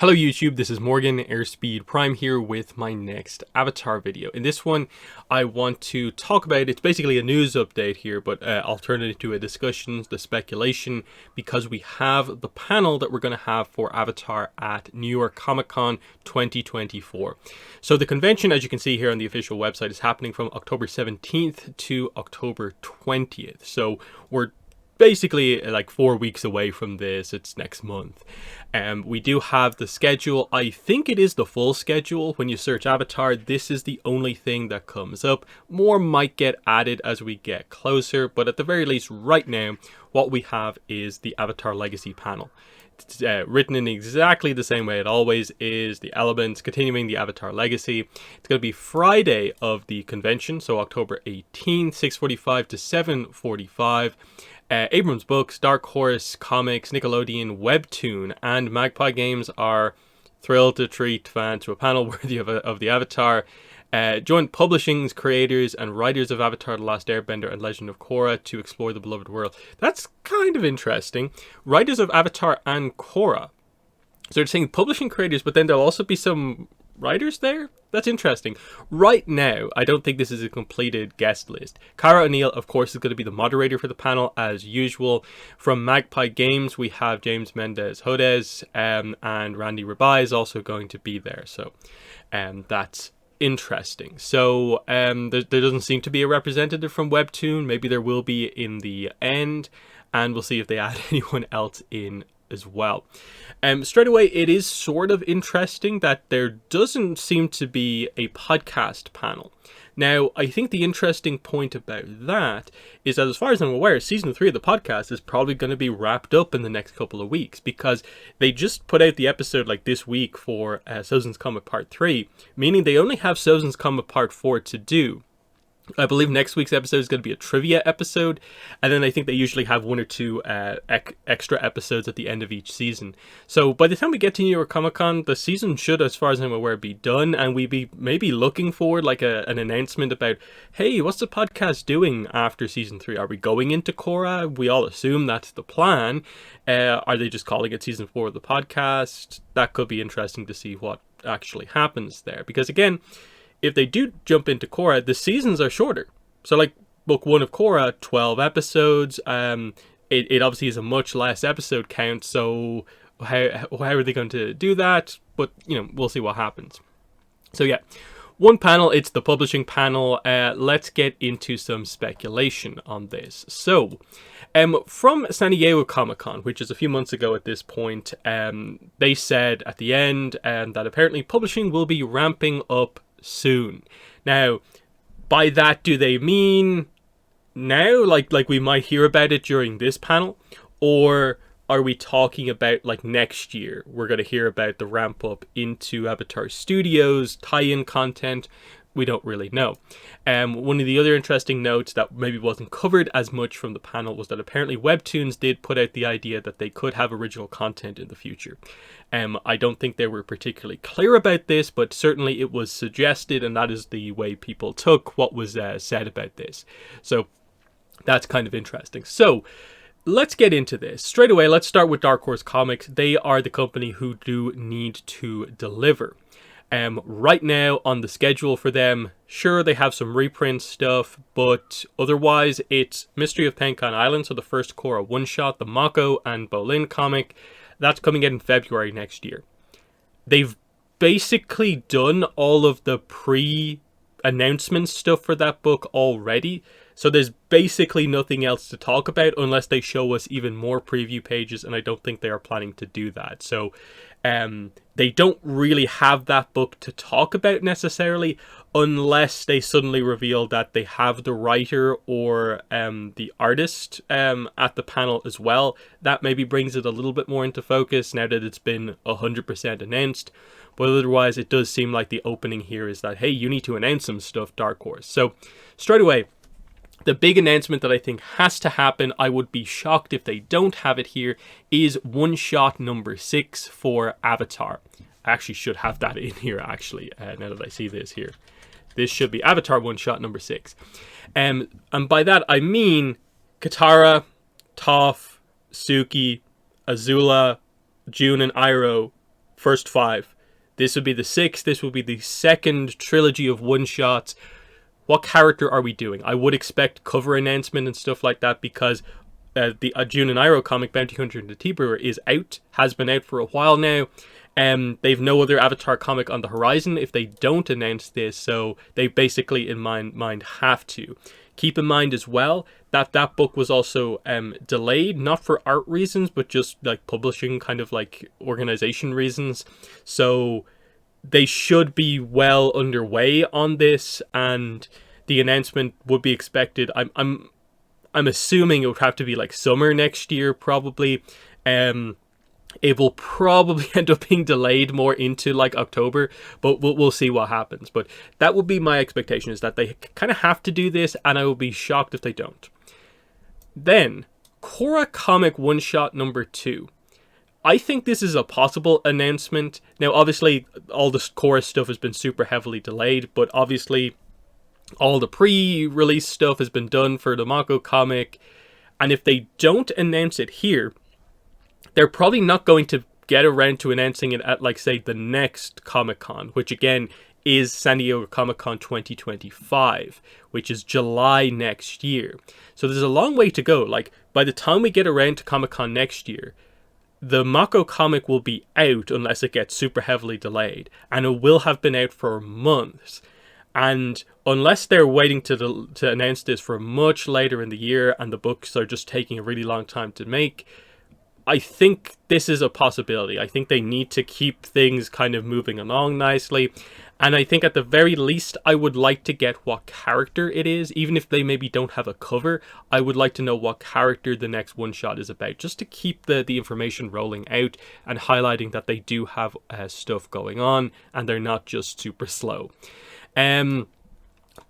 Hello YouTube, this is Morgan Airspeed Prime here with my next Avatar video. In this one, I want to talk about, it's basically a news update here, but I'll turn it into a discussion, the speculation, because we have the panel that we're going to have for Avatar at New York Comic Con 2024. So the convention, as you can see here on the official website, is happening from October 17th to October 20th. So we're basically like 4 weeks away from this. It's next month. We do have the schedule. I think it is the full schedule. When you search Avatar, this is the only thing that comes up. More might get added as we get closer, but at the very least right now, what we have is the Avatar Legacy panel. It's written in exactly the same way it always is, the elements, continuing the Avatar Legacy. It's going to be Friday of the convention, so October 18th, 6:45 to 7:45. Abrams Books, Dark Horse Comics, Nickelodeon, Webtoon, and Magpie Games are thrilled to treat fans to a panel worthy of the Avatar. Joint publishing creators and writers of Avatar The Last Airbender and Legend of Korra to explore the beloved world. That's kind of interesting. Writers of Avatar and Korra. So they're saying publishing creators, but then there'll also be some writers there? That's interesting. Right now, I don't think this is a completed guest list. Cara O'Neill, of course, is going to be the moderator for the panel, as usual. From Magpie Games, we have James Mendez-Hodez, and Randy Rabai is also going to be there. So that's interesting. So there doesn't seem to be a representative from Webtoon. Maybe there will be in the end, and we'll see if they add anyone else in as well. Straight away, it is sort of interesting that there doesn't seem to be a podcast panel. Now, I think the interesting point about that is that, as far as I'm aware, season 3 of the podcast is probably going to be wrapped up in the next couple of weeks, because they just put out the episode like this week for Sozin's Comic Part 3, meaning they only have Sozin's Comic Part 4 to do. I believe next week's episode is going to be a trivia episode, and then I think they usually have one or two extra episodes at the end of each season. So by the time we get to New York Comic Con, the season should, as far as I'm aware, be done, and we'd be maybe looking forward like an announcement about, hey, what's the podcast doing after season 3? Are we going into Korra? We all assume that's the plan. Are they just calling it season 4 of the podcast? That could be interesting to see what actually happens there, because again, if they do jump into Korra, the seasons are shorter. So like book 1 of Korra, 12 episodes. It obviously is a much less episode count. So how are they going to do that? But, you know, we'll see what happens. So yeah, one panel, it's the publishing panel. Let's get into some speculation on this. So from San Diego Comic-Con, which is a few months ago at this point, they said at the end that apparently publishing will be ramping up soon. Now, by that, do they mean now, like we might hear about it during this panel, or are we talking about like next year we're going to hear about the ramp up into Avatar Studios tie-in content? We don't really know. One of the other interesting notes that maybe wasn't covered as much from the panel was that apparently Webtoons did put out the idea that they could have original content in the future. I don't think they were particularly clear about this, but certainly it was suggested, and that is the way people took what was said about this. So that's kind of interesting. So let's get into this. Straight away, let's start with Dark Horse Comics. They are the company who do need to deliver. Right now on the schedule for them, sure, they have some reprint stuff, but otherwise it's Mystery of Penkan Island, so the first Korra one-shot, the Mako and Bolin comic, that's coming out in February next year. They've basically done all of the pre-announcement stuff for that book already, so there's basically nothing else to talk about unless they show us even more preview pages, and I don't think they are planning to do that. So they don't really have that book to talk about necessarily, unless they suddenly reveal that they have the writer or the artist at the panel as well. That maybe brings it a little bit more into focus now that it's been 100% announced. But otherwise, it does seem like the opening here is that, hey, you need to announce some stuff, Dark Horse. So straight away, the big announcement that I think has to happen, I would be shocked if they don't have it here, is one-shot number 6 for Avatar. I actually should have that in here, actually, now that I see this here. This should be Avatar one-shot number 6. And by that, I mean Katara, Toph, Suki, Azula, June, and Iroh first 5. This would be the 6th. This would be the second trilogy of one-shots. What character are we doing? I would expect cover announcement and stuff like that, because the June and Iroh comic, Bounty Hunter and the T-Brewer, is out. Has been out for a while now. They've no other Avatar comic on the horizon if they don't announce this, so they basically, in my mind, have to. Keep in mind as well that that book was also delayed, not for art reasons, but just like publishing kind of like organization reasons. So they should be well underway on this, and the announcement would be expected. I'm assuming it would have to be like summer next year, probably. It will probably end up being delayed more into like October, but we'll see what happens. But that would be my expectation, is that they kind of have to do this, and I will be shocked if they don't. Then, Korra comic one-shot number 2. I think this is a possible announcement. Now, obviously, all the Korra stuff has been super heavily delayed, but obviously, all the pre-release stuff has been done for the Mako comic. And if they don't announce it here, they're probably not going to get around to announcing it at, like, say, the next Comic-Con, which, again, is San Diego Comic-Con 2025, which is July next year. So there's a long way to go. Like, by the time we get around to Comic-Con next year, the Mako comic will be out unless it gets super heavily delayed, and it will have been out for months. And unless they're waiting to announce this for much later in the year, and the books are just taking a really long time to make, I think this is a possibility. I think they need to keep things kind of moving along nicely. And I think at the very least, I would like to get what character it is. Even if they maybe don't have a cover, I would like to know what character the next one-shot is about, just to keep the information rolling out and highlighting that they do have stuff going on and they're not just super slow.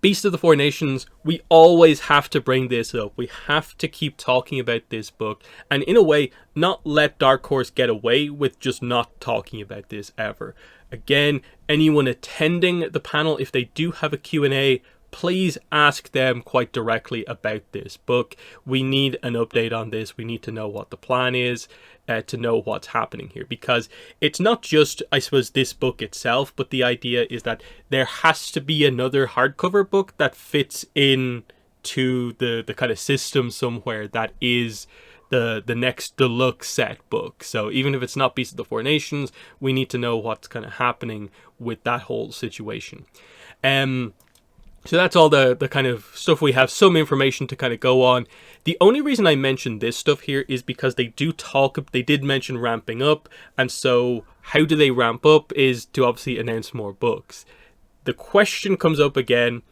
Beast of the Four Nations, we always have to bring this up. We have to keep talking about this book, and in a way, not let Dark Horse get away with just not talking about this ever. Again, anyone attending the panel, if they do have a Q&A, please ask them quite directly about this book. We need an update on this. We need to know what the plan is, to know what's happening here. Because it's not just, I suppose, this book itself, but the idea is that there has to be another hardcover book that fits in to the kind of system somewhere that is the next deluxe set book. So even if it's not Beast of the Four Nations, we need to know what's kind of happening with that whole situation. So that's all the kind of stuff we have, some information to kind of go on. The only reason I mention this stuff here is because they did mention ramping up, and so how do they ramp up is to obviously announce more books. The question comes up again,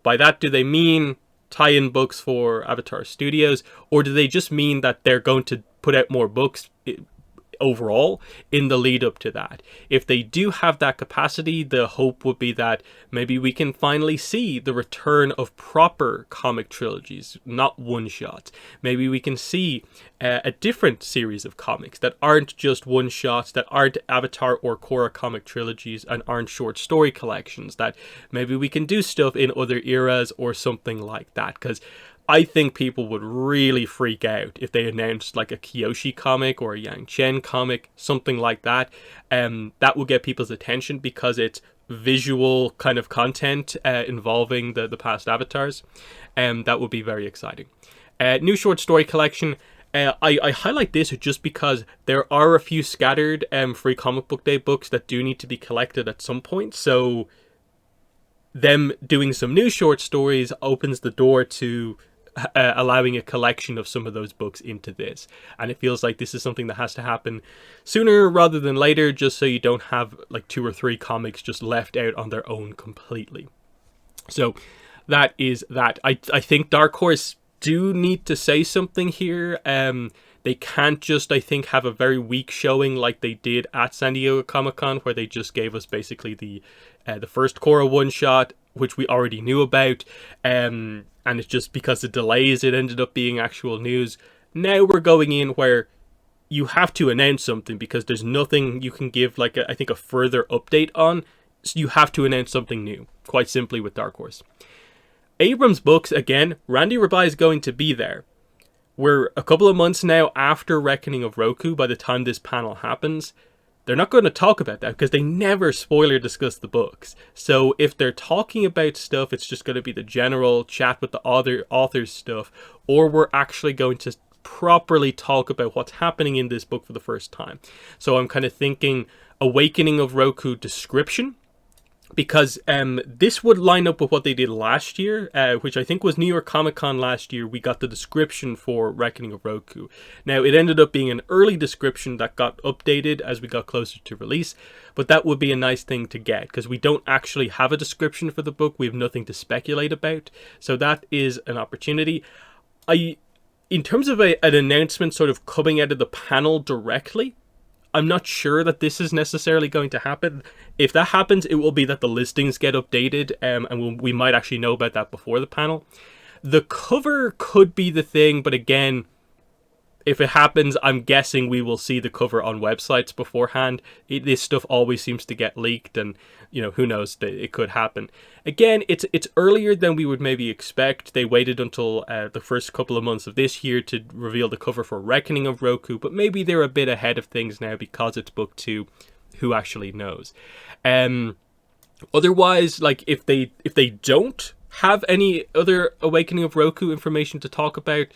by that do they mean tie-in books for Avatar Studios, or do they just mean that they're going to put out more books overall in the lead up to that? If they do have that capacity, the hope would be that maybe we can finally see the return of proper comic trilogies, not one-shots. Maybe we can see a different series of comics that aren't just one-shots, that aren't Avatar or Korra comic trilogies, and aren't short story collections, that maybe we can do stuff in other eras or something like that. Because I think people would really freak out if they announced like a Kyoshi comic or a Yang Chen comic, something like that. That will get people's attention because it's visual kind of content involving the past avatars. That would be very exciting. New short story collection. I highlight this just because there are a few scattered free comic book day books that do need to be collected at some point. So them doing some new short stories opens the door to allowing a collection of some of those books into this, and it feels like this is something that has to happen sooner rather than later, just so you don't have like 2 or 3 comics just left out on their own completely. So that is that. I think Dark Horse do need to say something here. They can't just, I think, have a very weak showing like they did at San Diego Comic-Con, where they just gave us basically the first Korra one-shot, which we already knew about, and it's just because of delays it ended up being actual news. Now we're going in where you have to announce something because there's nothing you can give like I think a further update on, so you have to announce something new, quite simply, with Dark Horse. Abrams Books, again, Randy Rabai is going to be there. We're a couple of months now after Reckoning of Roku by the time this panel happens. they're not going to talk about that because they never spoiler discuss the books. So if they're talking about stuff, it's just going to be the general chat with the authors stuff, or we're actually going to properly talk about what's happening in this book for the first time. So I'm kind of thinking Awakening of Roku description, because this would line up with what they did last year, which I think was New York Comic Con last year. We got the description for Reckoning of Roku. Now, it ended up being an early description that got updated as we got closer to release, but that would be a nice thing to get, because we don't actually have a description for the book. We have nothing to speculate about, so that is an opportunity. In terms of an announcement sort of coming out of the panel directly, I'm not sure that this is necessarily going to happen. If that happens, it will be that the listings get updated, and we might actually know about that before the panel. The cover could be the thing, but again, if it happens, I'm guessing we will see the cover on websites beforehand. This stuff always seems to get leaked, and who knows, it could happen. Again, it's earlier than we would maybe expect. They waited until the first couple of months of this year to reveal the cover for Reckoning of Roku, but maybe they're a bit ahead of things now because it's book 2. Who actually knows? Otherwise, like if they don't have any other Awakening of Roku information to talk about,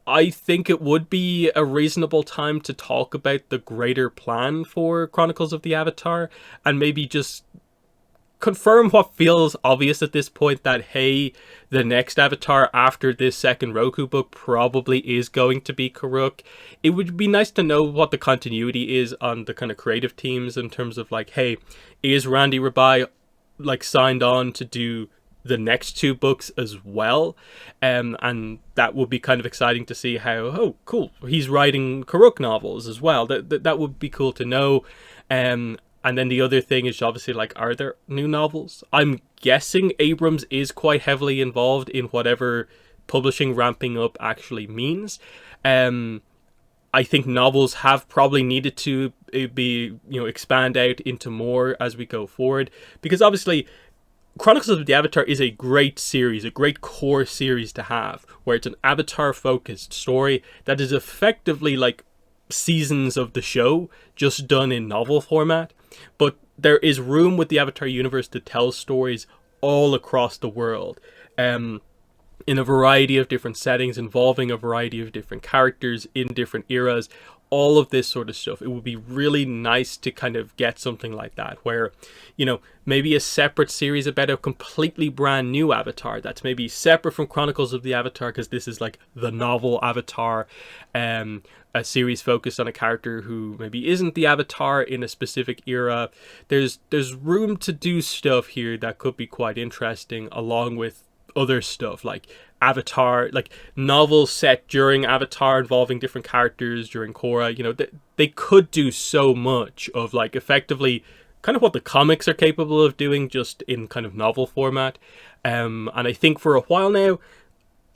I think it would be a reasonable time to talk about the greater plan for Chronicles of the Avatar, and maybe just confirm what feels obvious at this point, that hey, the next Avatar after this second Roku book probably is going to be Karuk. It would be nice to know what the continuity is on the kind of creative teams in terms of like, hey, is Randy Rabai like signed on to do the next 2 books as well, and that would be kind of exciting to see how, oh cool, he's writing Karuk novels as well. That would be cool to know. And then the other thing is obviously like, are there new novels? I'm guessing Abrams is quite heavily involved in whatever publishing ramping up actually means. I think novels have probably needed to be expand out into more as we go forward, because obviously Chronicles of the Avatar is a great series, a great core series to have, where it's an Avatar-focused story that is effectively like seasons of the show, just done in novel format. But there is room with the Avatar universe to tell stories all across the world, in a variety of different settings, involving a variety of different characters in different eras, all of this sort of stuff. It would be really nice to kind of get something like that, where, maybe a separate series about a completely brand new Avatar that's maybe separate from Chronicles of the Avatar, because this is like the novel Avatar, a series focused on a character who maybe isn't the Avatar in a specific era. There's room to do stuff here that could be quite interesting, along with other stuff like Avatar, like novels set during Avatar involving different characters during Korra. They could do so much of like effectively kind of what the comics are capable of doing, just in kind of novel format. And I think for a while now,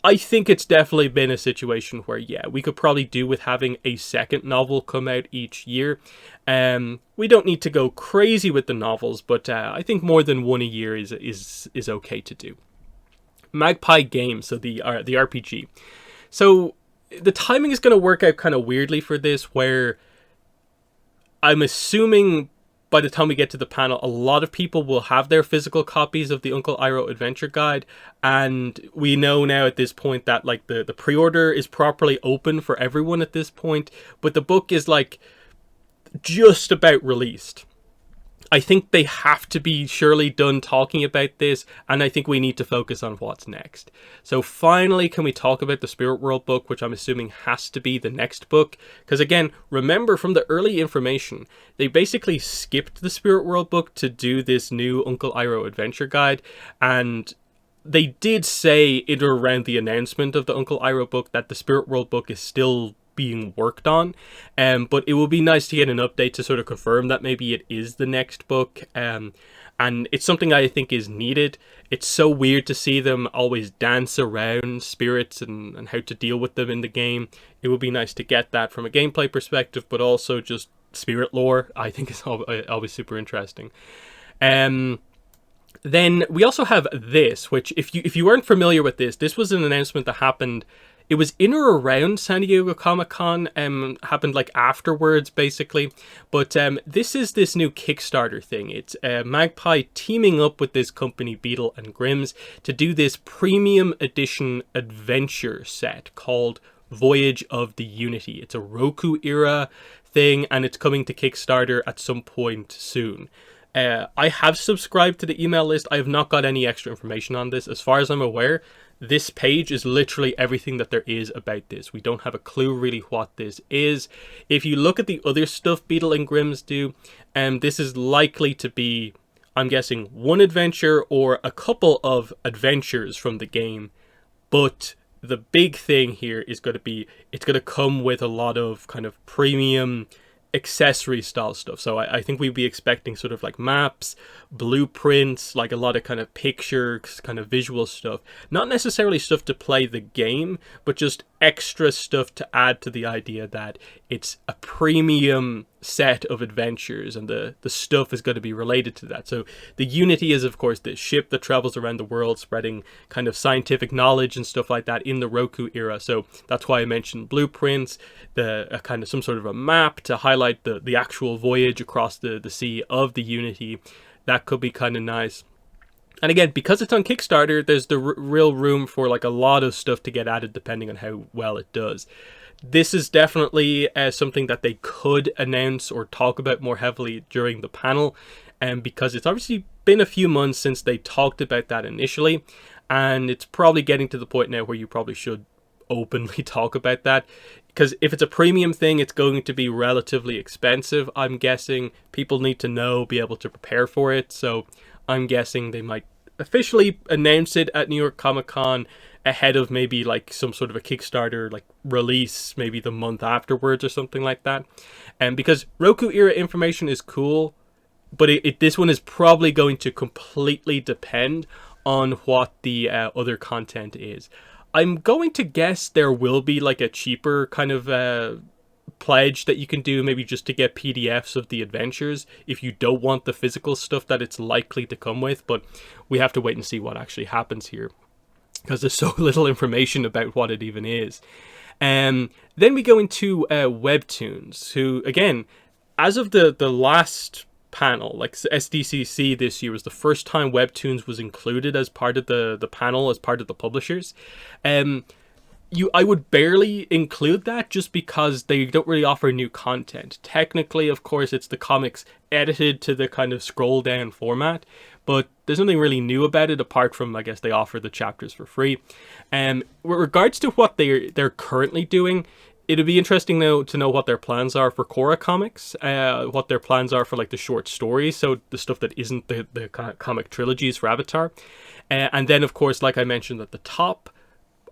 I think it's definitely been a situation where, yeah, we could probably do with having a second novel come out each year. We don't need to go crazy with the novels, but I think more than one a year is okay to do. Magpie Games, so the RPG. So the timing is going to work out kind of weirdly for this, where I'm assuming by the time we get to the panel, a lot of people will have their physical copies of the Uncle Iroh Adventure Guide, and we know now at this point that like the pre-order is properly open for everyone at this point, but the book is like just about released. I think they have to be surely done talking about this, and I think we need to focus on what's next. So finally, can we talk about the Spirit World book, which I'm assuming has to be the next book? Because again, remember from the early information, they basically skipped the Spirit World book to do this new Uncle Iroh Adventure Guide, and they did say in or around the announcement of the Uncle Iroh book that the Spirit World book is still being worked on, but it will be nice to get an update to sort of confirm that maybe it is the next book, and it's something I think is needed. It's so weird to see them always dance around spirits and how to deal with them in the game. It would be nice to get that from a gameplay perspective, but also just spirit lore, I think is always super interesting. Then we also have this, which if you weren't familiar with this was an announcement that happened it was in or around San Diego Comic-Con, happened like afterwards basically. But this is this new Kickstarter thing. It's Magpie teaming up with this company Beetle and Grimm's to do this premium edition adventure set called Voyage of the Unity. It's a Roku era thing, and it's coming to Kickstarter at some point soon. I have subscribed to the email list. I have not got any extra information on this. As far as I'm aware, this page is literally everything that there is about this. We don't have a clue really what this is. If you look at the other stuff Beetle and Grimm's do, this is likely to be, I'm guessing, one adventure or a couple of adventures from the game. But the big thing here is going to be, it's going to come with a lot of kind of premium accessory style stuff. So I think we'd be expecting sort of like maps, blueprints, like a lot of kind of pictures, kind of visual stuff. Not necessarily stuff to play the game, but just extra stuff to add to the idea that it's a premium set of adventures, and the stuff is going to be related to that. So the Unity is, of course, this ship that travels around the world spreading kind of scientific knowledge and stuff like that in the Roku era. So that's why I mentioned blueprints, a kind of some sort of a map to highlight the actual voyage across the sea of the Unity. That could be kind of nice. And again, because it's on Kickstarter, there's the real room for like a lot of stuff to get added depending on how well it does. This is definitely something that they could announce or talk about more heavily during the panel, because it's obviously been a few months since they talked about that initially, and it's probably getting to the point now where you probably should openly talk about that, because if it's a premium thing, it's going to be relatively expensive. I'm guessing people need to know, be able to prepare for it, so I'm guessing they might officially announce it at New York Comic Con ahead of maybe like some sort of a Kickstarter like release, maybe the month afterwards or something like that. And because Roku era information is cool, but this one is probably going to completely depend on what the other content is. I'm going to guess there will be like a cheaper kind of pledge that you can do, maybe just to get PDFs of the adventures if you don't want the physical stuff that it's likely to come with. But we have to wait and see what actually happens here, because there's so little information about what it even is. Then we go into Webtoons, who, again, as of the last panel, like SDCC this year was the first time Webtoons was included as part of the panel, as part of the publishers. I would barely include that just because they don't really offer new content. Technically, of course, it's the comics edited to the kind of scroll down format, but there's nothing really new about it apart from, I guess, they offer the chapters for free. With regards to what they're currently doing, it'd be interesting though to know what their plans are for Korra comics, what their plans are for like the short stories, so the stuff that isn't the comic trilogies for Avatar. And then, of course, like I mentioned at the top,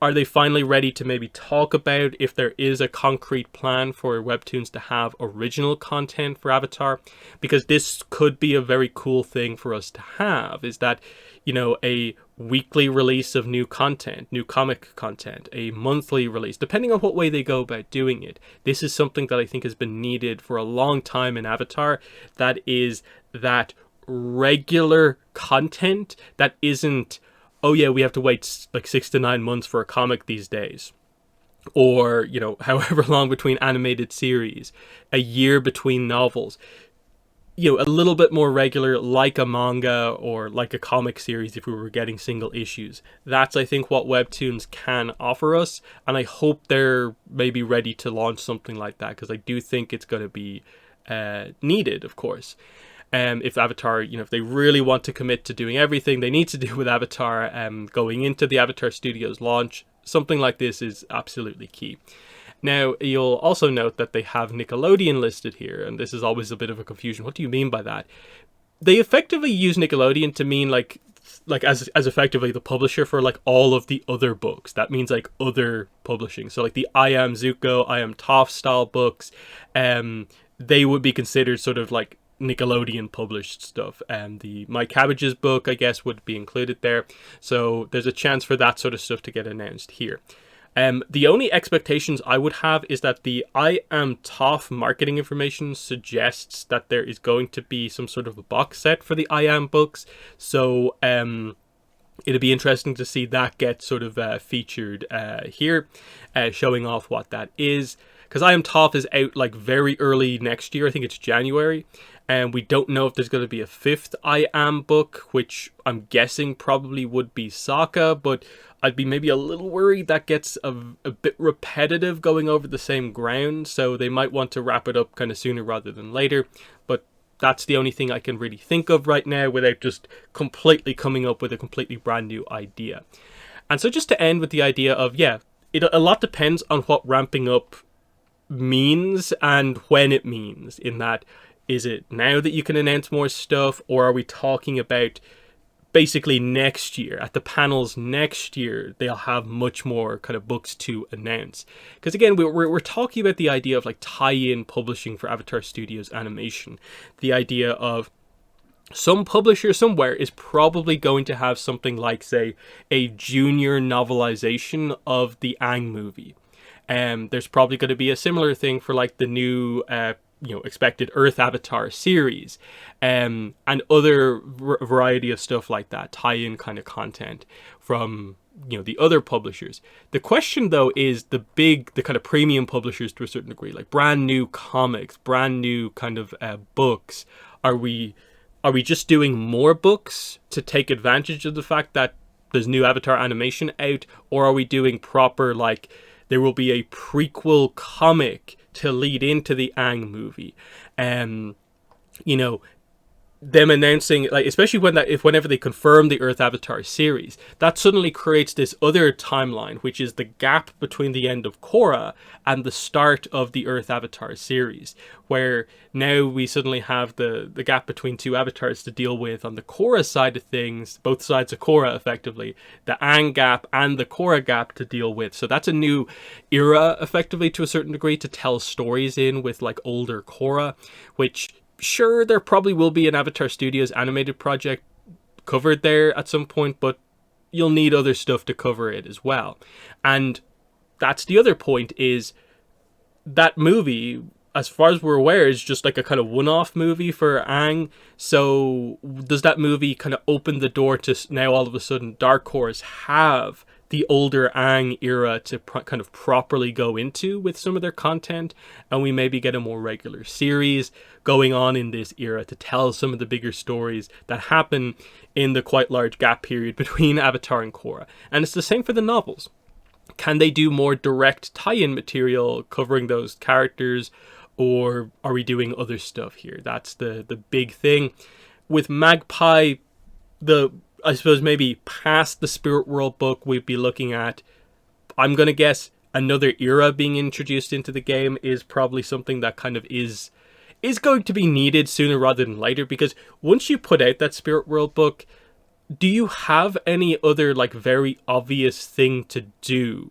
are they finally ready to maybe talk about if there is a concrete plan for Webtoons to have original content for Avatar? Because this could be a very cool thing for us to have, is that, you know, a weekly release of new content, new comic content, a monthly release, depending on what way they go about doing it. This is something that I think has been needed for a long time in Avatar, that is that regular content that isn't, oh yeah, we have to wait like 6 to 9 months for a comic these days, or, you know, however long between animated series, a year between novels. You know, a little bit more regular, like a manga or like a comic series if we were getting single issues. That's, I think, what Webtoons can offer us, and I hope they're maybe ready to launch something like that, because I do think it's going to be needed, of course. If Avatar, you know, if they really want to commit to doing everything they need to do with Avatar, going into the Avatar Studios launch, something like this is absolutely key. Now, you'll also note that they have Nickelodeon listed here, and this is always a bit of a confusion. What do you mean by that? They effectively use Nickelodeon to mean like as effectively the publisher for like all of the other books. That means like other publishing. So like the I Am Zuko, I Am Toph style books, they would be considered sort of like Nickelodeon published stuff, and the My Cabbage's book, I guess, would be included there. So there's a chance for that sort of stuff to get announced here. The only expectations I would have is that the I Am Toph marketing information suggests that there is going to be some sort of a box set for the I Am books. So It'll be interesting to see that get sort of featured here, showing off what that is. Because I Am Toph is out like very early next year. I think it's January. And we don't know if there's going to be a fifth I Am book, which I'm guessing probably would be Sokka. But I'd be maybe a little worried that gets a bit repetitive going over the same ground. So they might want to wrap it up kind of sooner rather than later. But that's the only thing I can really think of right now without just completely coming up with a completely brand new idea. And so just to end with the idea of, yeah, a lot depends on what ramping up means and when it means. In that, is it now that you can announce more stuff, or are we talking about basically next year, at the panels next year, they'll have much more kind of books to announce? Because again, we're talking about the idea of like tie-in publishing for Avatar Studios animation. The idea of some publisher somewhere is probably going to have something like, say, a junior novelization of the Aang movie. There's probably going to be a similar thing for like the new expected Earth Avatar series, and other variety of stuff like that, tie-in kind of content from the other publishers. The question though is the kind of premium publishers to a certain degree, like brand new comics, brand new kind of books. Are we just doing more books to take advantage of the fact that there's new Avatar animation out, or are we doing proper, like, there will be a prequel comic to lead into the Aang movie? Them announcing, like, especially whenever they confirm the Earth Avatar series, that suddenly creates this other timeline, which is the gap between the end of Korra and the start of the Earth Avatar series, where now we suddenly have the gap between two avatars to deal with on the Korra side of things, both sides of Korra effectively, the Aang gap and the Korra gap to deal with. So that's a new era effectively to a certain degree to tell stories in with like older Korra, which, sure, there probably will be an Avatar Studios animated project covered there at some point, but you'll need other stuff to cover it as well. And that's the other point, is that movie, as far as we're aware, is just like a kind of one-off movie for Aang. So does that movie kind of open the door to now all of a sudden Dark Horse have the older Aang era to kind of properly go into with some of their content, and we maybe get a more regular series going on in this era to tell some of the bigger stories that happen in the quite large gap period between Avatar and Korra? And it's the same for the novels. Can they do more direct tie-in material covering those characters, or are we doing other stuff here? That's the big thing. With Magpie, I suppose maybe past the Spirit World book, we'd be looking at, I'm going to guess, another era being introduced into the game is probably something that kind of is going to be needed sooner rather than later, because once you put out that Spirit World book, do you have any other like very obvious thing to do?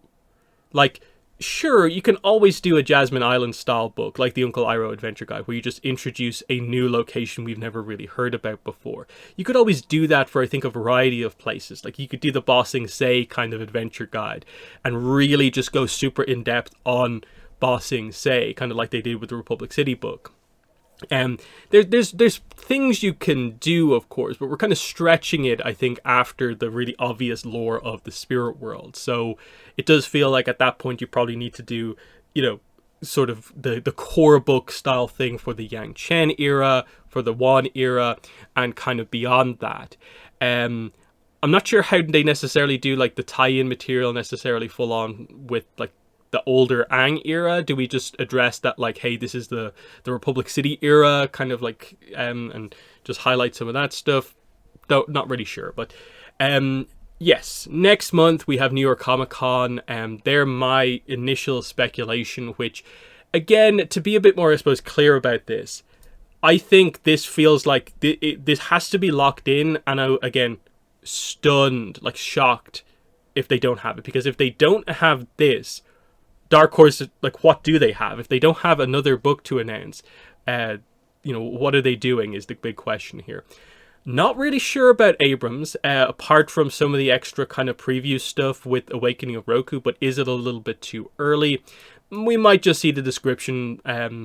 Like, sure, you can always do a Jasmine Island style book like the Uncle Iroh Adventure Guide, where you just introduce a new location we've never really heard about before. You could always do that for, I think, a variety of places. Like, you could do the Ba Sing Se kind of adventure guide and really just go super in depth on Ba Sing Se, kind of like they did with the Republic City book. There's things you can do, of course, but we're kind of stretching it, I think, after the really obvious lore of the Spirit World. So it does feel like at that point you probably need to do, sort of the core book style thing for the Yang Chen era, for the Wan era, and kind of beyond that. I'm not sure how they necessarily do like the tie-in material necessarily full on with like the older Aang era. Do we just address that, like, hey, this is the Republic City era, kind of like, and just highlight some of that stuff? Though not really sure, but yes, next month we have New York Comic Con, and they're my initial speculation, which, again, to be a bit more, I suppose, clear about this, I think this feels like this has to be locked in, and again, stunned, like shocked, if they don't have it. Because if they don't have this, Dark Horse, like, what do they have? If they don't have another book to announce, what are they doing is the big question here. Not really sure about Abrams, apart from some of the extra kind of preview stuff with Awakening of Roku, but is it a little bit too early? We might just see the description,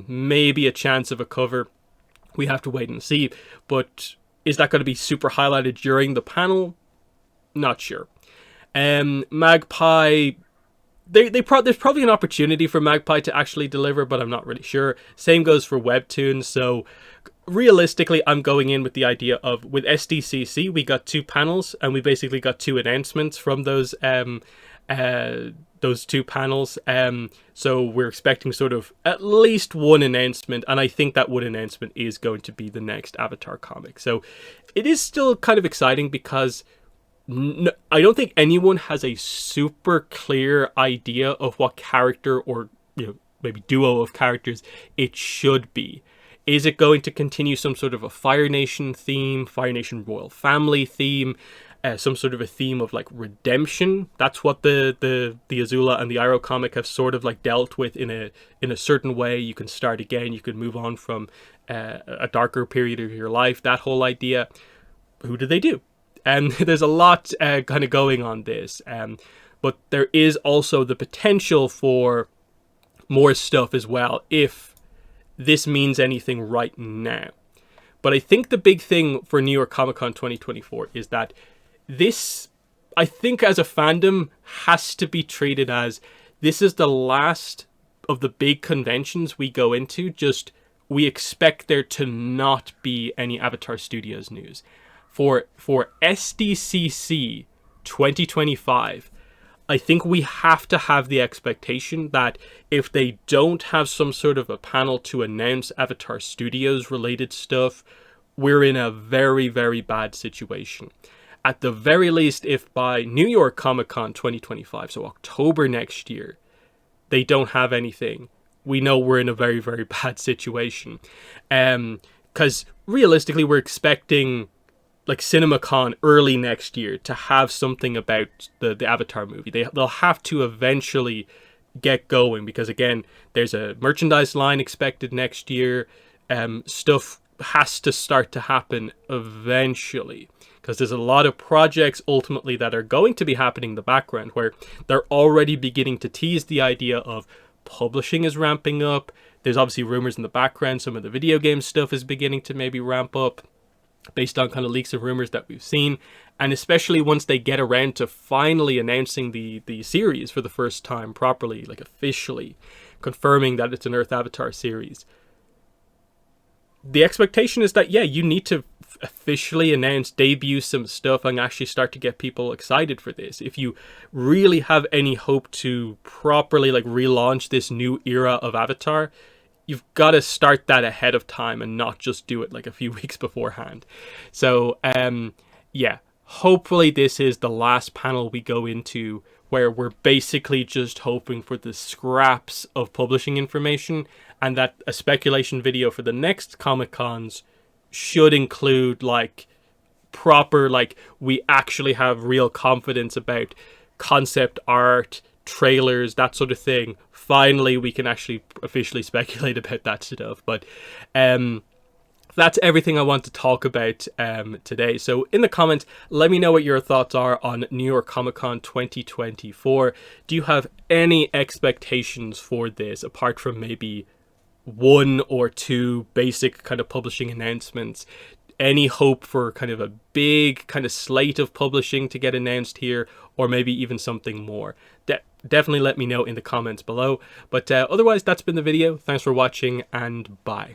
maybe a chance of a cover. We have to wait and see, but is that going to be super highlighted during the panel? Not sure. Magpie, there's probably an opportunity for Magpie to actually deliver, but I'm not really sure. Same goes for Webtoons. So realistically, I'm going in with the idea of, with SDCC, we got 2 panels and we basically got 2 announcements from those 2 panels. So we're expecting sort of at least one announcement, and I think that one announcement is going to be the next Avatar comic. So it is still kind of exciting because I don't think anyone has a super clear idea of what character, or maybe duo of characters, it should be. Is it going to continue some sort of a Fire Nation theme, Fire Nation royal family theme, some sort of a theme of like redemption? That's what the Azula and the Iroh comic have sort of like dealt with in a certain way. You can start again, you can move on from a darker period of your life. That whole idea. Who do they do? And there's a lot kind of going on this, but there is also the potential for more stuff as well if this means anything right now. But I think the big thing for New York Comic Con 2024 is that this, I think as a fandom, has to be treated as, this is the last of the big conventions we go into. Just, we expect there to not be any Avatar Studios news. For SDCC 2025, I think we have to have the expectation that if they don't have some sort of a panel to announce Avatar Studios related stuff, we're in a very, very bad situation. At the very least, if by New York Comic Con 2025, so October next year, they don't have anything, we know we're in a very, very bad situation. Because realistically, we're expecting like CinemaCon early next year to have something about the Avatar movie. They'll have to eventually get going, because again, there's a merchandise line expected next year. Stuff has to start to happen eventually, because there's a lot of projects ultimately that are going to be happening in the background, where they're already beginning to tease the idea of publishing is ramping up. There's obviously rumors in the background. Some of the video game stuff is beginning to maybe ramp up, based on kind of leaks of rumors that we've seen. And especially once they get around to finally announcing the series for the first time properly, like officially confirming that it's an Earth Avatar series, the expectation is that, yeah, you need to officially announce, debut some stuff, and actually start to get people excited for this. If you really have any hope to properly like relaunch this new era of Avatar, you've got to start that ahead of time and not just do it like a few weeks beforehand. So, yeah, hopefully this is the last panel we go into where we're basically just hoping for the scraps of publishing information, and that a speculation video for the next Comic Cons should include like proper, like, we actually have real confidence about concept art, trailers, that sort of thing. Finally, we can actually officially speculate about that stuff. But that's everything I want to talk about today. So in the comments, let me know what your thoughts are on New York Comic Con 2024. Do you have any expectations for this, apart from maybe 1 or 2 basic kind of publishing announcements? Any hope for kind of a big kind of slate of publishing to get announced here, or maybe even something more? Definitely let me know in the comments below. But otherwise, that's been the video. Thanks for watching, and bye.